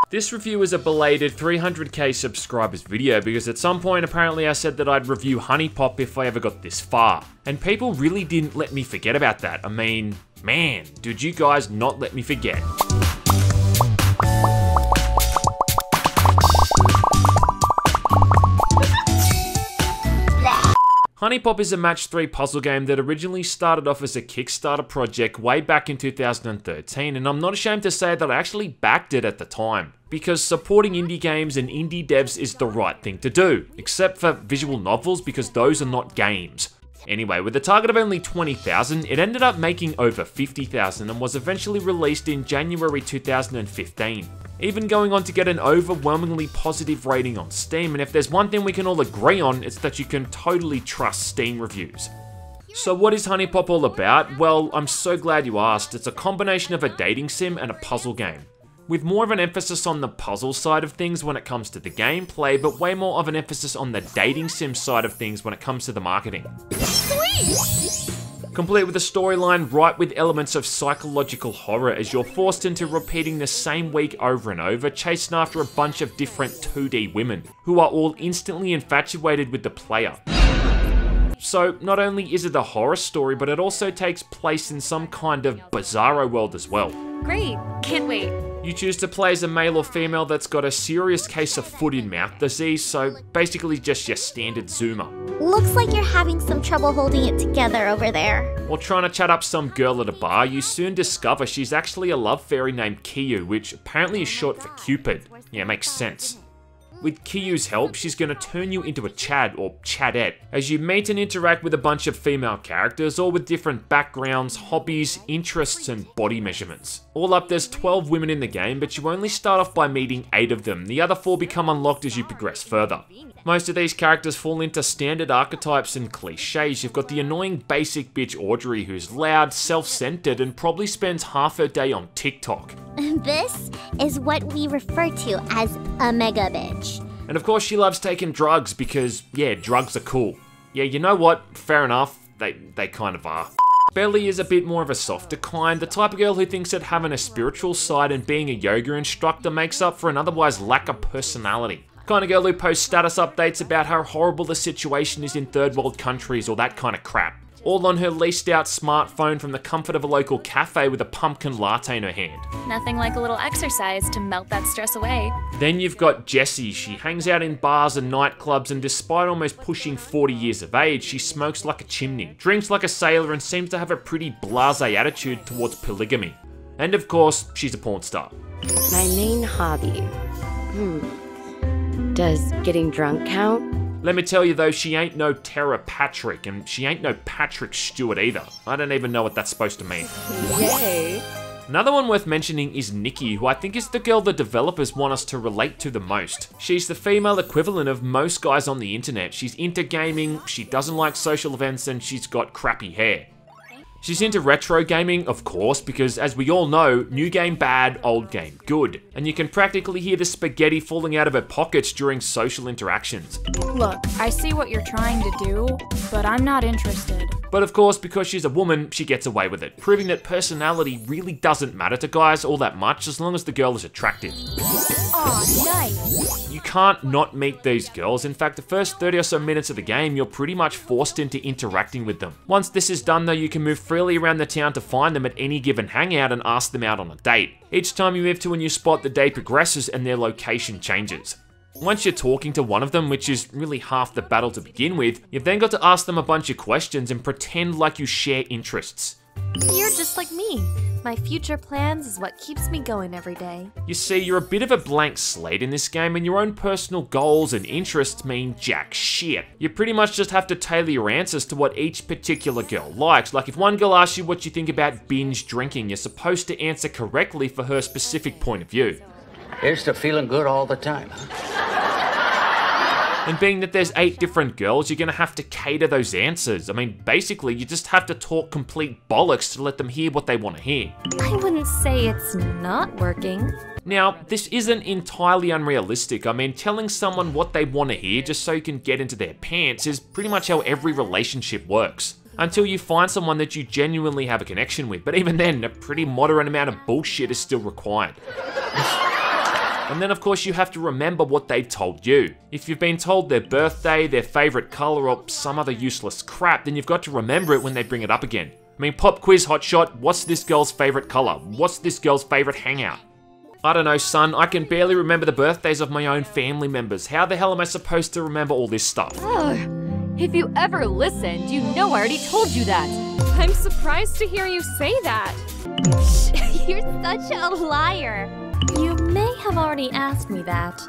This review is a belated 300k subscribers video because at some point apparently I said that I'd review HuniePop if I ever got this far. And people really didn't let me forget about that. I mean, man, did you guys not let me forget. HuniePop is a match 3 puzzle game that originally started off as a Kickstarter project way back in 2013, and I'm not ashamed to say that I actually backed it at the time. Because supporting indie games and indie devs is the right thing to do, except for visual novels because those are not games. Anyway, with a target of only 20,000, it ended up making over 50,000 and was eventually released in January 2015. Even going on to get an overwhelmingly positive rating on Steam, and if there's one thing we can all agree on, it's that you can totally trust Steam reviews. So what is HuniePop all about? Well, I'm so glad you asked. It's a combination of a dating sim and a puzzle game, with more of an emphasis on the puzzle side of things when it comes to the gameplay, but way more of an emphasis on the dating sim side of things when it comes to the marketing. Sweet! Complete with a storyline ripe with elements of psychological horror as you're forced into repeating the same week over and over, chasing after a bunch of different 2D women, who are all instantly infatuated with the player. So not only is it a horror story, but it also takes place in some kind of bizarro world as well. Great, can't wait. You choose to play as a male or female that's got a serious case of foot and mouth disease, so basically just your standard zoomer. Looks like you're having some trouble holding it together over there. While trying to chat up some girl at a bar, you soon discover she's actually a love fairy named Kiyu, which apparently is short for Cupid. Yeah, makes sense. With Kiyu's help, she's going to turn you into a Chad or Chadette as you meet and interact with a bunch of female characters, all with different backgrounds, hobbies, interests, and body measurements. All up, there's 12 women in the game, but you only start off by meeting 8 of them. The other 4 become unlocked as you progress further. Most of these characters fall into standard archetypes and cliches. You've got the annoying basic bitch Audrey who's loud, self-centered, and probably spends half her day on TikTok. This is what we refer to as a mega bitch. And of course she loves taking drugs because, yeah, drugs are cool. Yeah, you know what? Fair enough. They kind of are. Belly is a bit more of a softer kind, the type of girl who thinks that having a spiritual side and being a yoga instructor makes up for an otherwise lack of personality. Kind of girl who posts status updates about how horrible the situation is in third world countries or that kind of crap. All on her leased out smartphone from the comfort of a local cafe with a pumpkin latte in her hand. Nothing like a little exercise to melt that stress away. Then you've got Jessie. She hangs out in bars and nightclubs, and despite almost pushing 40 years of age, she smokes like a chimney, drinks like a sailor, and seems to have a pretty blasé attitude towards polygamy. And of course, she's a porn star. My main hobby. Does getting drunk count? Let me tell you though, she ain't no Tara Patrick, and she ain't no Patrick Stewart either. I don't even know what that's supposed to mean. Yay! Another one worth mentioning is Nikki, who I think is the girl the developers want us to relate to the most. She's the female equivalent of most guys on the internet. She's into gaming, she doesn't like social events, and she's got crappy hair. She's into retro gaming, of course, because as we all know, new game bad, old game good. And you can practically hear the spaghetti falling out of her pockets during social interactions. Look, I see what you're trying to do, but I'm not interested. But of course, because she's a woman, she gets away with it, proving that personality really doesn't matter to guys all that much as long as the girl is attractive. Aw, nice. You can't not meet these girls. In fact, the first 30 or so minutes of the game, you're pretty much forced into interacting with them. Once this is done though, you can move freely around the town to find them at any given hangout and ask them out on a date. Each time you move to a new spot, the day progresses and their location changes. Once you're talking to one of them, which is really half the battle to begin with, you've then got to ask them a bunch of questions and pretend like you share interests. You're just like me. My future plans is what keeps me going every day. You see, you're a bit of a blank slate in this game, and your own personal goals and interests mean jack shit. You pretty much just have to tailor your answers to what each particular girl likes. Like if one girl asks you what you think about binge drinking, you're supposed to answer correctly for her specific point of view. Here's to feeling good all the time, huh? And being that there's 8 different girls, you're gonna have to cater those answers. I mean, basically, you just have to talk complete bollocks to let them hear what they want to hear. I wouldn't say it's not working. Now, this isn't entirely unrealistic. I mean, telling someone what they want to hear just so you can get into their pants is pretty much how every relationship works. until you find someone that you genuinely have a connection with, but even then, a pretty moderate amount of bullshit is still required. And then of course you have to remember what they've told you. If you've been told their birthday, their favourite colour, or some other useless crap, then you've got to remember it when they bring it up again. I mean, pop quiz hotshot, what's this girl's favourite colour? What's this girl's favourite hangout? I don't know, son, I can barely remember the birthdays of my own family members. How the hell am I supposed to remember all this stuff? If you ever listened, you know I already told you that. I'm surprised to hear you say that. You're such a liar. You may have already asked me that.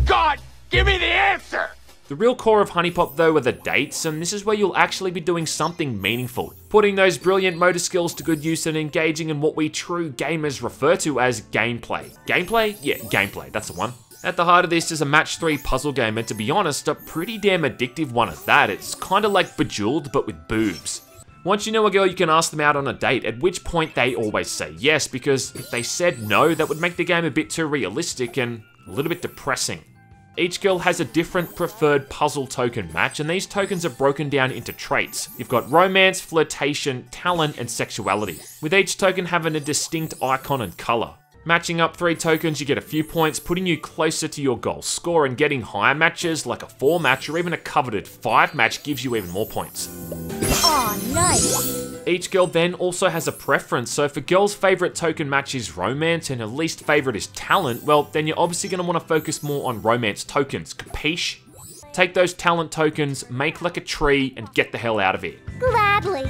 God, give me the answer! The real core of HuniePop though are the dates, and this is where you'll actually be doing something meaningful. Putting those brilliant motor skills to good use and engaging in what we true gamers refer to as gameplay. Gameplay? Yeah, gameplay, that's the one. At the heart of this is a match 3 puzzle game, and to be honest, a pretty damn addictive one at that. It's kinda like Bejeweled, but with boobs. Once you know a girl, you can ask them out on a date, at which point they always say yes, because if they said no, that would make the game a bit too realistic and a little bit depressing. Each girl has a different preferred puzzle token match, and these tokens are broken down into traits. You've got romance, flirtation, talent, and sexuality, with each token having a distinct icon and colour. Matching up 3 tokens, you get a few points, putting you closer to your goal score, and getting higher matches like a 4 match or even a coveted 5 match gives you even more points. Aw, nice. Each girl then also has a preference, so if a girl's favourite token match is romance and her least favourite is talent, well then you're obviously going to want to focus more on romance tokens, capiche? Take those talent tokens, make like a tree, and get the hell out of here. Gladly.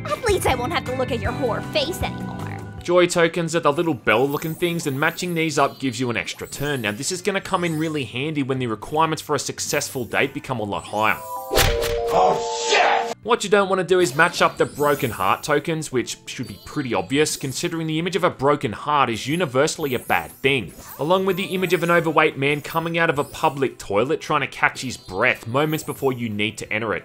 At least I won't have to look at your whore face anymore. Joy tokens are the little bell looking things, and matching these up gives you an extra turn. Now this is going to come in really handy when the requirements for a successful date become a lot higher. Oh shit! What you don't want to do is match up the broken heart tokens, which should be pretty obvious considering the image of a broken heart is universally a bad thing. Along with the image of an overweight man coming out of a public toilet trying to catch his breath moments before you need to enter it.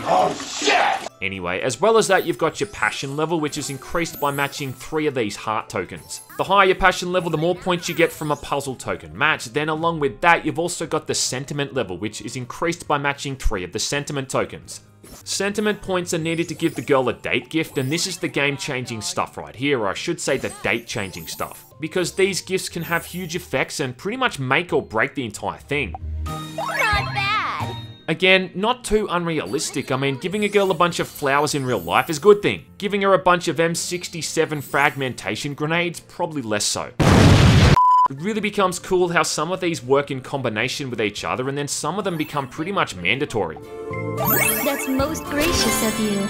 Oh shit! Anyway, as well as that, you've got your passion level, which is increased by matching 3 of these heart tokens. The higher your passion level, the more points you get from a puzzle token match. Then along with that, you've also got the sentiment level, which is increased by matching 3 of the sentiment tokens. Sentiment points are needed to give the girl a date gift, and this is the game-changing stuff right here, or I should say the date-changing stuff. Because these gifts can have huge effects and pretty much make or break the entire thing. Not bad. Again, not too unrealistic. I mean, giving a girl a bunch of flowers in real life is a good thing. Giving her a bunch of M67 fragmentation grenades, probably less so. It really becomes cool how some of these work in combination with each other, and then some of them become pretty much mandatory. That's most gracious of you.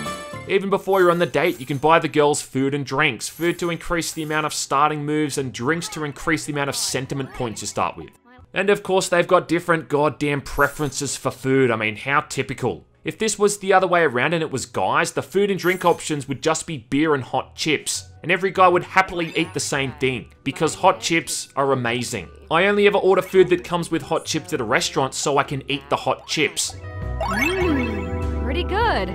Even before you're on the date, you can buy the girls food and drinks. Food to increase the amount of starting moves, and drinks to increase the amount of sentiment points you start with. And of course, they've got different goddamn preferences for food. I mean, how typical. If this was the other way around and it was guys, the food and drink options would just be beer and hot chips. And every guy would happily eat the same thing, because hot chips are amazing. I only ever order food that comes with hot chips at a restaurant so I can eat the hot chips. Pretty good.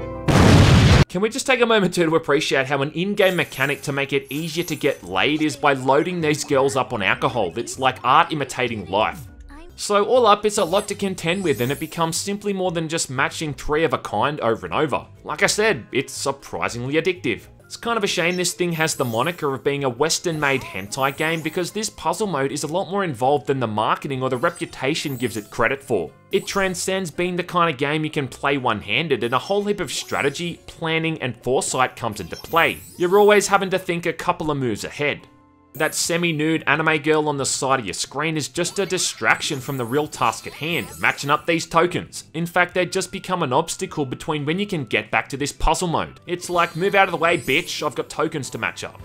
Can we just take a moment to appreciate how an in-game mechanic to make it easier to get laid is by loading these girls up on alcohol. It's like art imitating life. So all up, it's a lot to contend with, and it becomes simply more than just matching 3 of a kind over and over. Like I said, it's surprisingly addictive. It's kind of a shame this thing has the moniker of being a Western-made hentai game, because this puzzle mode is a lot more involved than the marketing or the reputation gives it credit for. It transcends being the kind of game you can play one-handed, and a whole heap of strategy, planning, and foresight comes into play. You're always having to think a couple of moves ahead. That semi-nude anime girl on the side of your screen is just a distraction from the real task at hand, matching up these tokens. In fact, they just become an obstacle between when you can get back to this puzzle mode. It's like, move out of the way, bitch, I've got tokens to match up.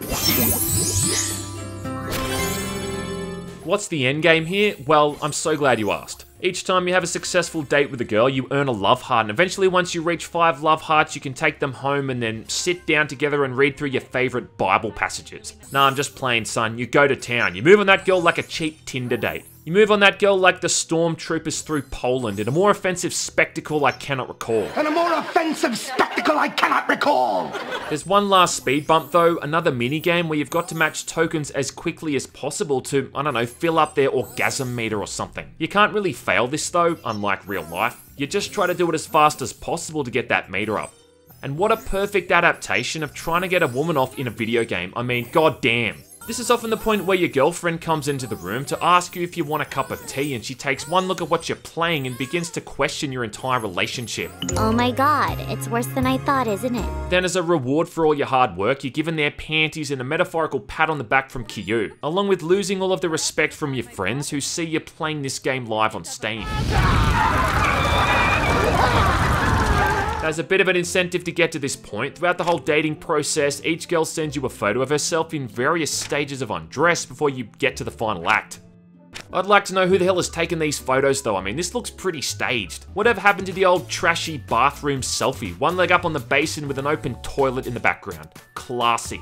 What's the end game here? Well, I'm so glad you asked. Each time you have a successful date with a girl, you earn a love heart, and eventually once you reach 5 love hearts, you can take them home and then sit down together and read through your favourite Bible passages. Nah, I'm just playing, son. You go to town. You move on that girl like a cheap Tinder date. You move on that girl like the stormtroopers through Poland in a more offensive spectacle I cannot recall. And a more offensive spectacle I cannot recall! There's one last speed bump though, another minigame where you've got to match tokens as quickly as possible to, I don't know, fill up their orgasm meter or something. You can't really fail this though, unlike real life. You just try to do it as fast as possible to get that meter up. And what a perfect adaptation of trying to get a woman off in a video game. I mean, goddamn. This is often the point where your girlfriend comes into the room to ask you if you want a cup of tea, and she takes one look at what you're playing and begins to question your entire relationship. Oh my god, it's worse than I thought, isn't it? Then as a reward for all your hard work, you're given their panties and a metaphorical pat on the back from Kyu, along with losing all of the respect from your friends who see you playing this game live on Steam. There's a bit of an incentive to get to this point. Throughout the whole dating process, each girl sends you a photo of herself in various stages of undress before you get to the final act. I'd like to know who the hell has taken these photos though. I mean, this looks pretty staged. Whatever happened to the old trashy bathroom selfie? One leg up on the basin with an open toilet in the background. Classy.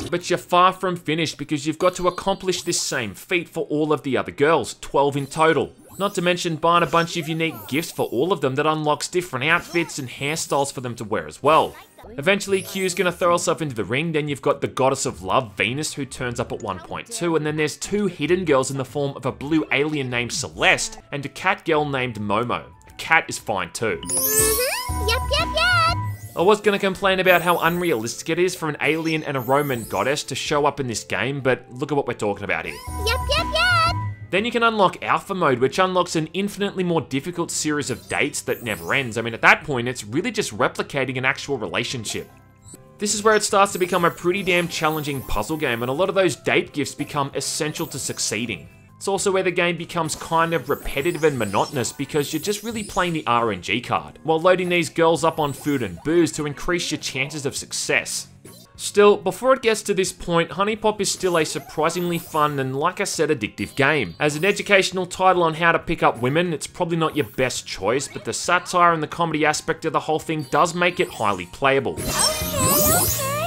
But you're far from finished because you've got to accomplish this same feat for all of the other girls, 12 in total. Not to mention buying a bunch of unique gifts for all of them that unlocks different outfits and hairstyles for them to wear as well. Eventually, Q's gonna throw herself into the ring, then you've got the goddess of love, Venus, who turns up at 1.2, and then there's two hidden girls in the form of a blue alien named Celeste, and a cat girl named Momo. The cat is fine too. Yep. I was gonna complain about how unrealistic it is for an alien and a Roman goddess to show up in this game, but look at what we're talking about here. Yep. Then you can unlock Alpha Mode, which unlocks an infinitely more difficult series of dates that never ends. I mean, at that point, it's really just replicating an actual relationship. This is where it starts to become a pretty damn challenging puzzle game, and a lot of those date gifts become essential to succeeding. It's also where the game becomes kind of repetitive and monotonous because you're just really playing the RNG card, while loading these girls up on food and booze to increase your chances of success. Still, before it gets to this point, HuniePop is still a surprisingly fun and, like I said, addictive game. As an educational title on how to pick up women, it's probably not your best choice, but the satire and the comedy aspect of the whole thing does make it highly playable. Okay.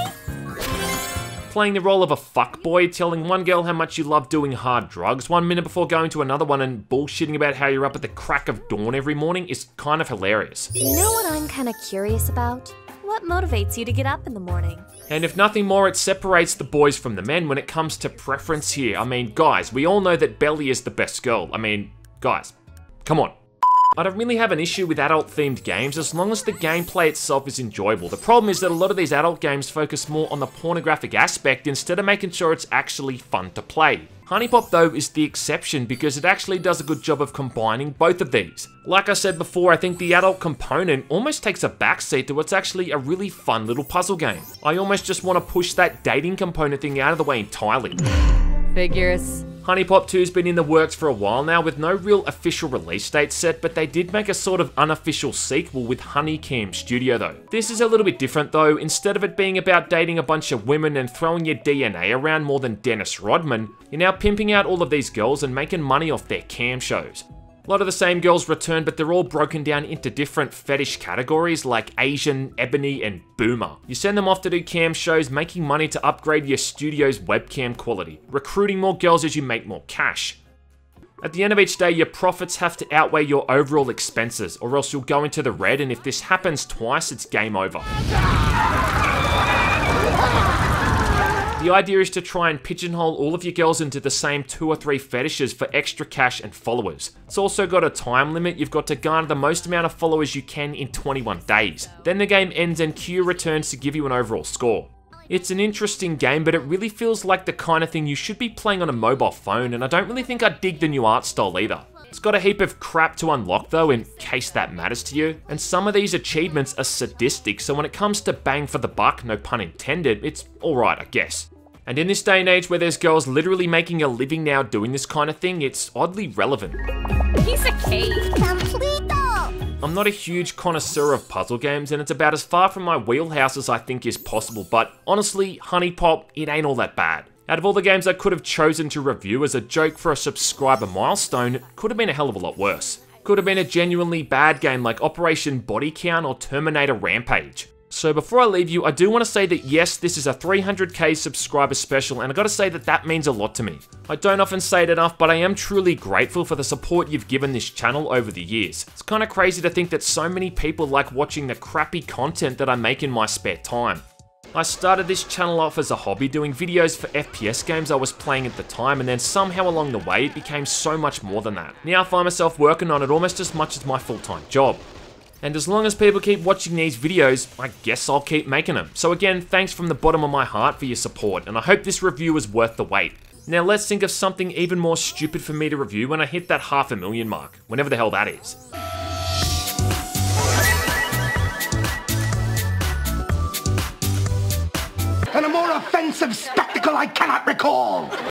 Playing the role of a fuckboy, telling one girl how much you love doing hard drugs 1 minute before going to another one and bullshitting about how you're up at the crack of dawn every morning is kind of hilarious. You know what I'm kind of curious about? What motivates you to get up in the morning? And if nothing more, it separates the boys from the men when it comes to preference here. I mean, guys, we all know that Belly is the best girl. I mean, guys, come on. I don't really have an issue with adult-themed games as long as the gameplay itself is enjoyable. The problem is that a lot of these adult games focus more on the pornographic aspect instead of making sure it's actually fun to play. HuniePop though is the exception because it actually does a good job of combining both of these. Like I said before, I think the adult component almost takes a backseat to what's actually a really fun little puzzle game. I almost just want to push that dating component thing out of the way entirely. Figures. HuniePop 2's been in the works for a while now with no real official release date set, but they did make a sort of unofficial sequel with HunieCam Studio though. This is a little bit different though. Instead of it being about dating a bunch of women and throwing your DNA around more than Dennis Rodman, you're now pimping out all of these girls and making money off their cam shows. A lot of the same girls return, but they're all broken down into different fetish categories like Asian, Ebony, and Boomer. You send them off to do cam shows, making money to upgrade your studio's webcam quality, recruiting more girls as you make more cash. At the end of each day, your profits have to outweigh your overall expenses, or else you'll go into the red, and if this happens twice, it's game over. The idea is to try and pigeonhole all of your girls into the same 2 or 3 fetishes for extra cash and followers. It's also got a time limit. You've got to garner the most amount of followers you can in 21 days. Then the game ends and Q returns to give you an overall score. It's an interesting game, but it really feels like the kind of thing you should be playing on a mobile phone, and I don't really think I dig the new art style either. It's got a heap of crap to unlock though, in case that matters to you, and some of these achievements are sadistic, so when it comes to bang for the buck, no pun intended, it's alright I guess. And in this day and age where there's girls literally making a living now doing this kind of thing, it's oddly relevant. Piece of cake. Completo. I'm not a huge connoisseur of puzzle games, and it's about as far from my wheelhouse as I think is possible, but honestly, HuniePop, it ain't all that bad. Out of all the games I could have chosen to review as a joke for a subscriber milestone, it could have been a hell of a lot worse. Could have been a genuinely bad game like Operation Body Count or Terminator Rampage. So before I leave you, I do want to say that yes, this is a 300k subscriber special, and I gotta say that that means a lot to me. I don't often say it enough, but I am truly grateful for the support you've given this channel over the years. It's kinda crazy to think that so many people like watching the crappy content that I make in my spare time. I started this channel off as a hobby, doing videos for FPS games I was playing at the time, and then somehow along the way it became so much more than that. Now I find myself working on it almost as much as my full-time job. And as long as people keep watching these videos, I guess I'll keep making them. So again, thanks from the bottom of my heart for your support, and I hope this review is worth the wait. Now let's think of something even more stupid for me to review when I hit that 500,000 mark, whenever the hell that is. And a more offensive spectacle I cannot recall.